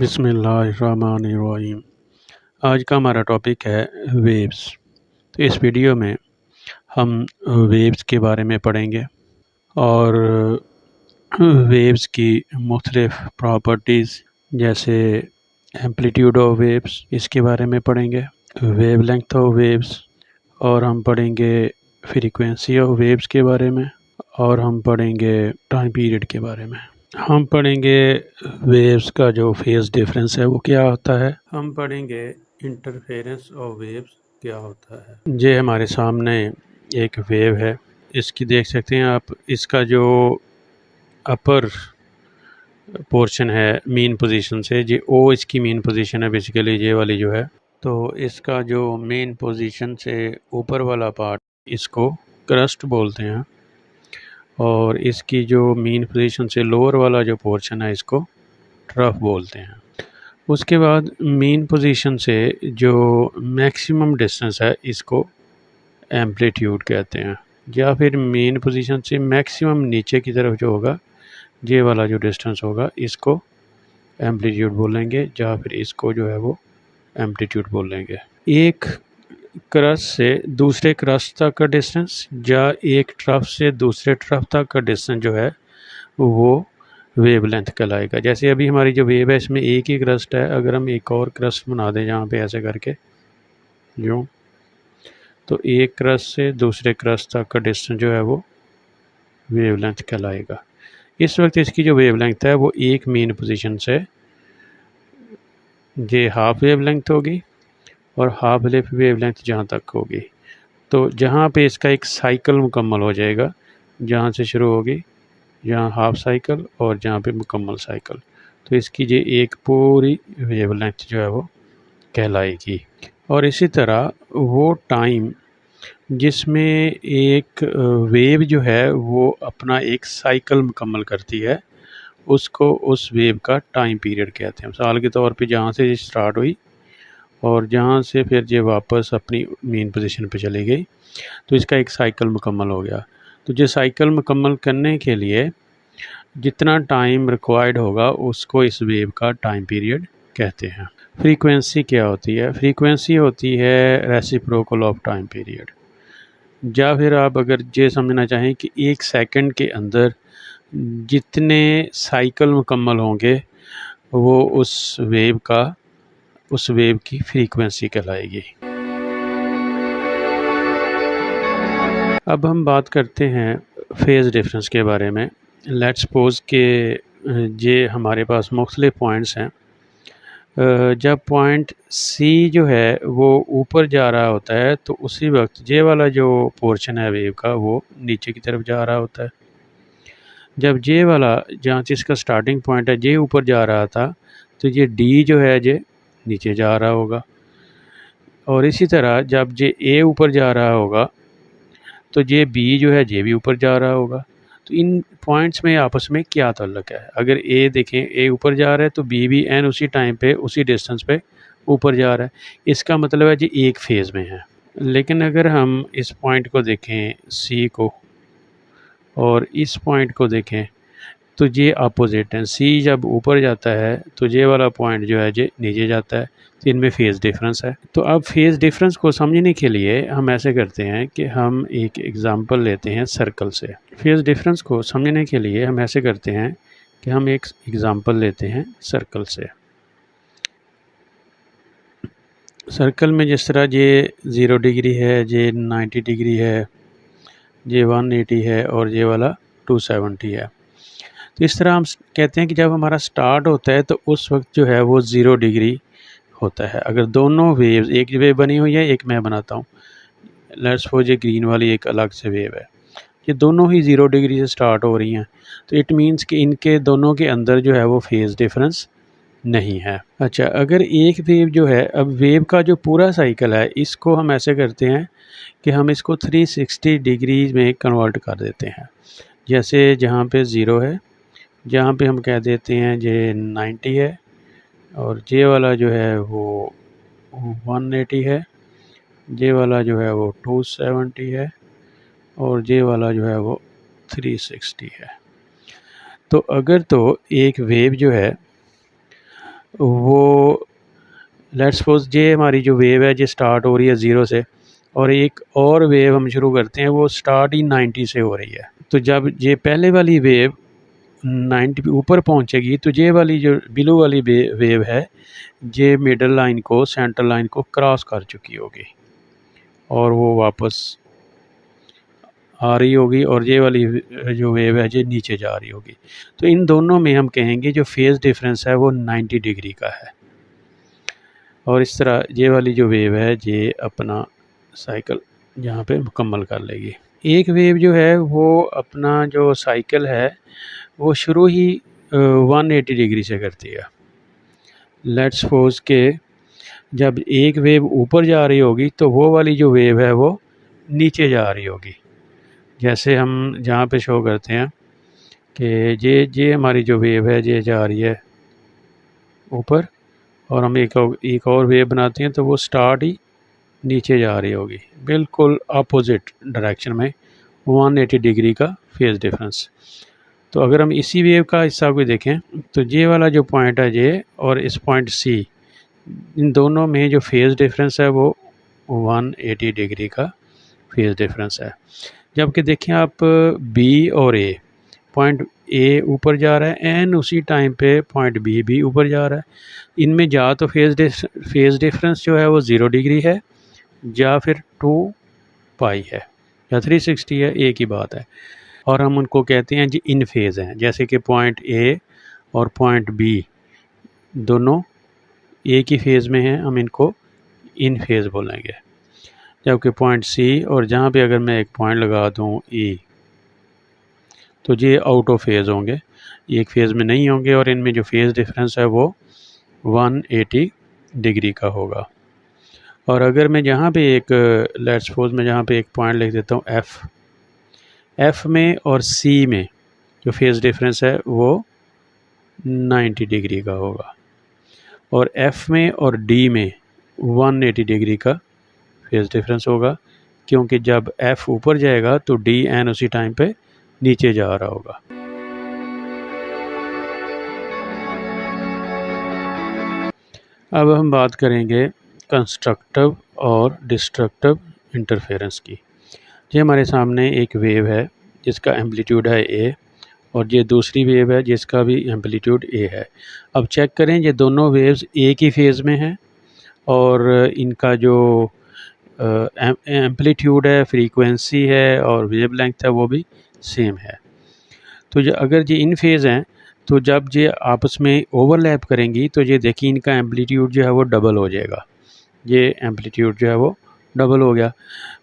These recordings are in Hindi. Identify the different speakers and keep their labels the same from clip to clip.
Speaker 1: बिस्मिल्लाहिर्रहमानिर्रहीम। आज का हमारा टॉपिक है वेव्स। तो इस वीडियो में हम वेव्स के बारे में पढ़ेंगे और वेव्स की मुख्तलिफ प्रॉपर्टीज़ जैसे एम्पलीट्यूड ऑफ वेव्स इसके बारे में पढ़ेंगे, वेवलेंथ ऑफ वेव्स, और हम पढ़ेंगे फ्रीक्वेंसी ऑफ वेव्स के बारे में, और हम पढ़ेंगे टाइम पीरियड के बारे में। हम पढ़ेंगे वेव्स का जो फेज़ डिफरेंस है वो क्या होता है। हम पढ़ेंगे इंटरफेरेंस ऑफ वेव्स क्या होता है। ये हमारे सामने एक वेव है, इसकी देख सकते हैं आप। इसका जो अपर पोर्शन है मीन पोजीशन से, ये ओ इसकी मीन पोजीशन है बेसिकली, ये वाली जो है। तो इसका जो मेन पोजीशन से ऊपर वाला पार्ट, इसको क्रस्ट बोलते हैं, और इसकी जो मीन पोजीशन से लोअर वाला जो पोर्शन है इसको ट्रफ बोलते हैं। उसके बाद मीन पोजीशन से जो मैक्सिमम डिस्टेंस है इसको एम्पलीट्यूड कहते हैं, या फिर मीन पोजीशन से मैक्सिमम नीचे की तरफ जो होगा, ये वाला जो डिस्टेंस होगा, इसको एम्पलीट्यूड बोलेंगे, या फिर इसको जो है वो एम्पलीट्यूड बोलेंगे। एक क्रस्ट से दूसरे क्रस्ट तक का डिस्टेंस या एक ट्रफ से दूसरे ट्रफ तक का डिस्टेंस जो है वो वेवलेंथ कहलाएगा। जैसे अभी हमारी जो वेव है इसमें एक ही क्रस्ट है, अगर हम एक और क्रस्ट बना दें यहाँ पे ऐसे करके यूँ, तो एक क्रस्ट से दूसरे क्रस्ट तक का डिस्टेंस जो है वो वेवलेंथ कहलाएगा। इस वक्त इसकी जो वेवलेंथ है वो एक मेन पोजीशन से ये हाफ वेवलेंथ होगी, और हाफ वेवलेंथ जहाँ तक होगी, तो जहाँ पे इसका एक साइकिल मुकम्मल हो जाएगा, जहाँ से शुरू होगी यहाँ हाफ साइकिल और जहाँ पे मुकम्मल साइकिल, तो इसकी ये एक पूरी वेवलेंथ जो है वो कहलाएगी। और इसी तरह वो टाइम जिसमें एक वेव जो है वो अपना एक साइकिल मुकम्मल करती है, उसको उस वेव का टाइम पीरियड कहते हैं। मिसाल के तौर पे जहाँ से स्टार्ट हुई और जहाँ से फिर ये वापस अपनी मेन पोजीशन पे चली गई, तो इसका एक साइकिल मुकम्मल हो गया। तो ये साइकिल मुकम्मल करने के लिए जितना टाइम रिक्वायर्ड होगा उसको इस वेव का टाइम पीरियड कहते हैं। फ्रीक्वेंसी क्या होती है? फ्रीक्वेंसी होती है रेसिप्रोकल ऑफ टाइम पीरियड। या फिर आप अगर ये समझना चाहें कि एक सेकंड के अंदर जितने साइकिल मुकम्मल होंगे वो उस वेव की फ्रीक्वेंसी कहलाएगी। अब हम बात करते हैं फेज़ डिफरेंस के बारे में। लेट्स सपोज के ये हमारे पास मुख्तलिफ पॉइंट्स हैं। जब पॉइंट सी जो है वो ऊपर जा रहा होता है, तो उसी वक्त ये वाला जो पोर्शन है वेव का वो नीचे की तरफ जा रहा होता है। जब ये वाला जहाँ से इसका स्टार्टिंग पॉइंट है ये ऊपर जा रहा था, तो ये डी जो है ये नीचे जा रहा होगा। और इसी तरह जब ये ए ऊपर जा रहा होगा तो ये बी जो है ये भी ऊपर जा रहा होगा। तो इन पॉइंट्स में आपस में क्या ताल्लुक़ है? अगर ए देखें, ए ऊपर जा रहा है तो बी भी एन उसी टाइम पे उसी डिस्टेंस पे ऊपर जा रहा है, इसका मतलब है जी एक फेज़ में है। लेकिन अगर हम इस पॉइंट को देखें सी को, और इस पॉइंट को देखें, तो ये अपोजिट है। सी जब ऊपर जाता है तो ये वाला पॉइंट जो है ये नीचे जाता है, तो इनमें फेज़ डिफरेंस है। तो अब फेज़ डिफरेंस को समझने के लिए हम ऐसे करते हैं कि हम एक एग्ज़ाम्पल लेते हैं सर्कल से। फेज़ डिफरेंस को समझने के लिए हम ऐसे करते हैं कि हम एक एग्ज़ाम्पल लेते हैं सर्कल से। सर्कल में जिस तरह ये 0 डिग्री है, ये 90 डिग्री है, ये 180 है, और ये वाला 270 है। तो इस तरह हम कहते हैं कि जब हमारा स्टार्ट होता है तो उस वक्त जो है वो 0 डिग्री होता है। अगर दोनों वेव्स, एक वेव बनी हुई है, एक मैं बनाता हूँ, लेट्स सपोज ये ग्रीन वाली एक अलग से वेव है, ये दोनों ही 0 डिग्री से स्टार्ट हो रही हैं, तो इट मीन्स कि इनके दोनों के अंदर जो है वो फेज़ डिफरेंस नहीं है। अच्छा, अगर एक वेव जो है, अब वेव का जो पूरा साइकिल है इसको हम ऐसे करते हैं कि हम इसको 360 डिग्री में कन्वर्ट कर देते हैं। जैसे जहाँ पे 0 है, जहाँ पे हम कह देते हैं ये 90 है, और ये वाला जो है वो 180 है, ये वाला जो है वो 270 है, और ये वाला जो है वो 360 है। तो अगर तो एक वेव जो है वो लेट्स सपोज ये हमारी जो वेव है ये स्टार्ट हो रही है 0 से, और एक और वेव हम शुरू करते हैं वो स्टार्ट ही 90 से हो रही है। तो जब ये पहले वाली वेव 90 पे ऊपर पहुंचेगी तो ये वाली जो बिलो वाली वेव है ये मिडल लाइन को, सेंट्रल लाइन को क्रॉस कर चुकी होगी और वो वापस आ रही होगी, और ये वाली जो वेव है ये नीचे जा रही होगी। तो इन दोनों में हम कहेंगे जो फेज़ डिफरेंस है वो 90 डिग्री का है। और इस तरह ये वाली जो वेव है ये अपना साइकिल यहाँ पे मुकम्मल कर लेगी। एक वेव जो है वो अपना जो साइकिल है वो शुरू ही 180 डिग्री से करती है। लेट्स सपोज के जब एक वेव ऊपर जा रही होगी तो वो वाली जो वेव है वो नीचे जा रही होगी। जैसे हम जहाँ पे शो करते हैं कि ये हमारी जो वेव है ये जा रही है ऊपर, और हम एक और वेव बनाते हैं तो वो स्टार्ट ही नीचे जा रही होगी, बिल्कुल अपोजिट डायरेक्शन में, 180 डिग्री का फेज़ डिफरेंस। तो अगर हम इसी वेव का हिस्सा को देखें तो ये वाला जो पॉइंट है ये और इस पॉइंट सी, इन दोनों में जो फेज़ डिफरेंस है वो 180 डिग्री का फेज़ डिफरेंस है। जबकि देखें आप बी और ए, पॉइंट ए ऊपर जा रहा है एंड उसी टाइम पे पॉइंट बी भी ऊपर जा रहा है। इनमें या तो फेज़ डिफरेंस जो है वो 0 डिग्री है या फिर 2 पाई है या 360 है, एक ही बात है। और हम उनको कहते हैं जी इन फेज़ हैं। जैसे कि पॉइंट ए और पॉइंट बी दोनों एक ही फेज़ में हैं, हम इनको इन फेज़ बोलेंगे। जबकि पॉइंट सी और जहाँ पे अगर मैं एक पॉइंट लगा दूँ ई, तो ये आउट ऑफ फेज़ होंगे, एक फेज़ में नहीं होंगे, और इनमें जो फेज़ डिफरेंस है वो 180 डिग्री का होगा। और अगर मैं जहाँ पे एक लेट्स सपोज मैं जहाँ पे एक पॉइंट लिख देता हूँ एफ़ में और सी में जो फेज़ डिफरेंस है वो 90 डिग्री का होगा, और एफ़ में और डी में 180 डिग्री का फेज़ डिफरेंस होगा, क्योंकि जब एफ़ ऊपर जाएगा तो डी एन उसी टाइम पे नीचे जा रहा होगा। अब हम बात करेंगे कंस्ट्रक्टिव और डिस्ट्रक्टिव इंटरफेरेंस की। ये हमारे सामने एक वेव है जिसका एम्पलीट्यूड है ए, और ये दूसरी वेव है जिसका भी एम्पलीट्यूड ए है। अब चेक करें ये दोनों वेव्स एक ही फेज़ में हैं और इनका जो एम्पलीट्यूड है, फ्रीक्वेंसी है और वेवलेंथ है वो भी सेम है। तो अगर ये इन फेज़ हैं तो जब ये आपस में ओवरलैप करेंगी तो ये देखिए इनका एम्पलीट्यूड जो है वो डबल हो जाएगा। ये एम्पलीट्यूड जो है वो डबल हो गया,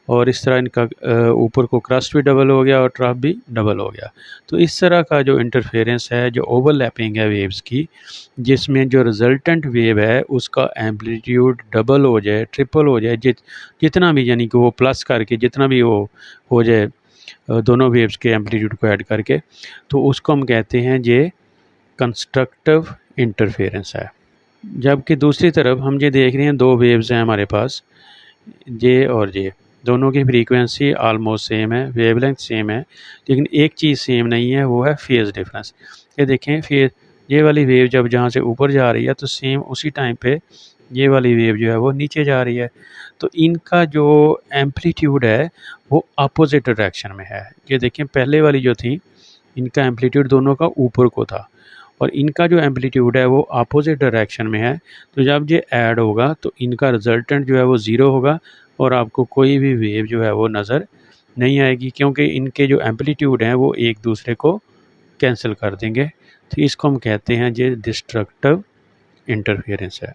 Speaker 1: और इस तरह इनका ऊपर को क्रस्ट भी डबल हो गया और ट्रफ भी डबल हो गया। तो इस तरह का जो इंटरफेरेंस है, जो ओवरलैपिंग है वेव्स की, जिसमें जो रिजल्टेंट वेव है उसका एम्पलीट्यूड डबल हो जाए, ट्रिपल हो जाए, जितना भी, यानी कि वो प्लस करके जितना भी वो हो जाए दोनों वेव्स के एम्पलीट्यूड को ऐड करके, तो उसको हम कहते हैं ये कंस्ट्रक्टिव इंटरफेरेंस है। जबकि दूसरी तरफ हम ये देख रहे हैं दो वेव्स हैं हमारे पास, ये और ये, दोनों की फ्रीक्वेंसी आलमोस्ट सेम है, वेवलेंथ सेम है, लेकिन एक चीज़ सेम नहीं है, वो है फेज़ डिफरेंस। ये देखें फेज़, ये वाली वेव जब जहाँ से ऊपर जा रही है तो सेम उसी टाइम पे ये वाली वेव जो है वो नीचे जा रही है। तो इनका जो एम्पलीट्यूड है वो अपोजिट डायरेक्शन में है। ये देखें पहले वाली जो थी इनका एम्पलीट्यूड दोनों का ऊपर को था, और इनका जो एम्पलीट्यूड है वो अपोजिट डायरेक्शन में है। तो जब ये ऐड होगा तो इनका रिजल्टेंट जो है वो 0 होगा और आपको कोई भी वेव जो है वो नज़र नहीं आएगी, क्योंकि इनके जो एम्पलीट्यूड हैं वो एक दूसरे को कैंसिल कर देंगे। तो इसको हम कहते हैं ये डिस्ट्रक्टिव इंटरफेरेंस है।